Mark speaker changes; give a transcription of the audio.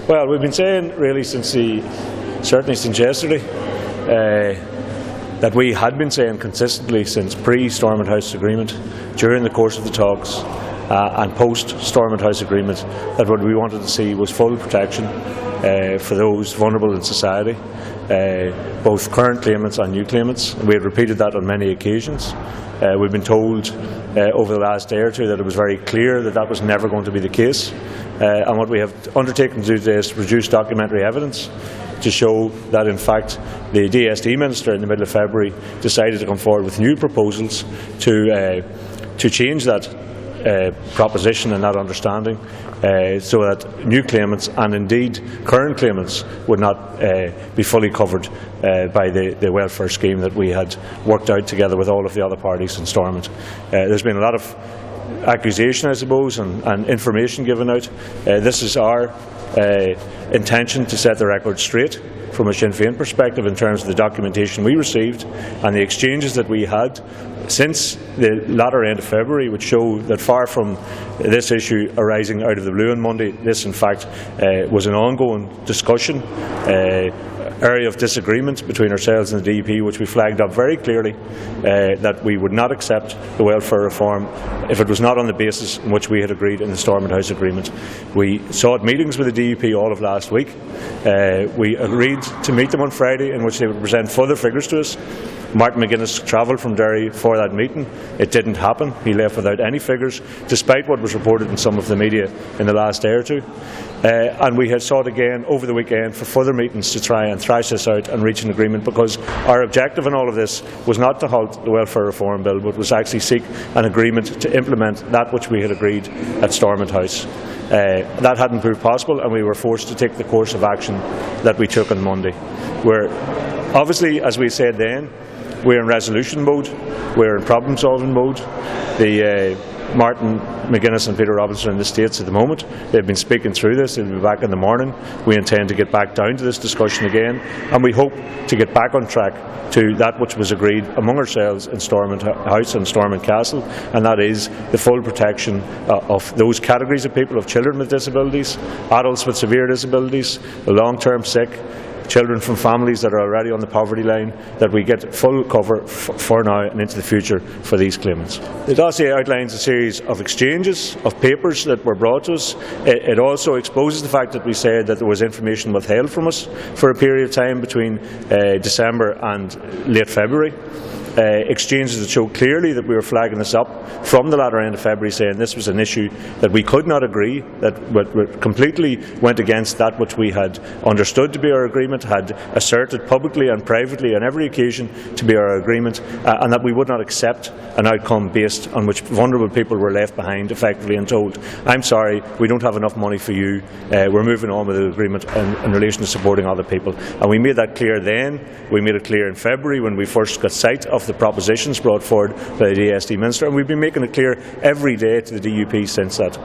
Speaker 1: Well, we've been saying really certainly since yesterday that we had been saying consistently since pre-Stormont House agreement, during the course of the talks and post-Stormont House agreement, that what we wanted to see was full protection for those vulnerable in society, both current claimants and new claimants. We had repeated that on many occasions. We've been told over the last day or two that it was very clear that that was never going to be the case. And what we have undertaken to do today is to produce documentary evidence to show that, in fact, the DSD Minister in the middle of February decided to come forward with new proposals to change that proposition and that understanding, so that new claimants and indeed current claimants would not be fully covered by the welfare scheme that we had worked out together with all of the other parties in Stormont. There's been a lot of accusation, I suppose, and information given out. This is our intention to set the record straight from a Sinn Féin perspective in terms of the documentation we received and the exchanges that we had since the latter end of February, which show that far from this issue arising out of the blue on Monday, this in fact was an ongoing discussion, area of disagreement between ourselves and the DUP, which we flagged up very clearly that we would not accept the welfare reform if it was not on the basis in which we had agreed in the Stormont House agreement. We sought meetings with the DUP all of last week. We agreed to meet them on Friday, in which they would present further figures to us. Martin McGuinness travelled from Derry for that meeting. It didn't happen. He left without any figures, despite what was reported in some of the media in the last day or two. And we had sought again over the weekend for further meetings to try and thrash this out and reach an agreement, because our objective in all of this was not to halt the welfare reform bill, but was actually seek an agreement to implement that which we had agreed at Stormont House. That hadn't proved possible, and we were forced to take the course of action that we took on Monday. We're obviously, as we said then, we're in resolution mode, we're in problem-solving mode. Martin McGuinness and Peter Robinson are in the States at the moment. They've been speaking through this. They'll be back in the morning. We intend to get back down to this discussion again, and we hope to get back on track to that which was agreed among ourselves in Stormont House and Stormont Castle, and that is the full protection of those categories of people, of children with disabilities, adults with severe disabilities, the long-term sick, children from families that are already on the poverty line, that we get full cover for now and into the future for these claimants. The dossier outlines a series of exchanges of papers that were brought to us. It also exposes the fact that we said that there was information withheld from us for a period of time between December and late February. Exchanges that show clearly that we were flagging this up from the latter end of February, saying this was an issue that we could not agree, that completely went against that which we had understood to be our agreement, had asserted publicly and privately on every occasion to be our agreement, and that we would not accept an outcome based on which vulnerable people were left behind effectively and told, I'm sorry, we don't have enough money for you, we're moving on with the agreement in relation to supporting other people. And we made that clear then. We made it clear in February when we first got sight of the propositions brought forward by the DSD Minister, and we've been making it clear every day to the DUP since that.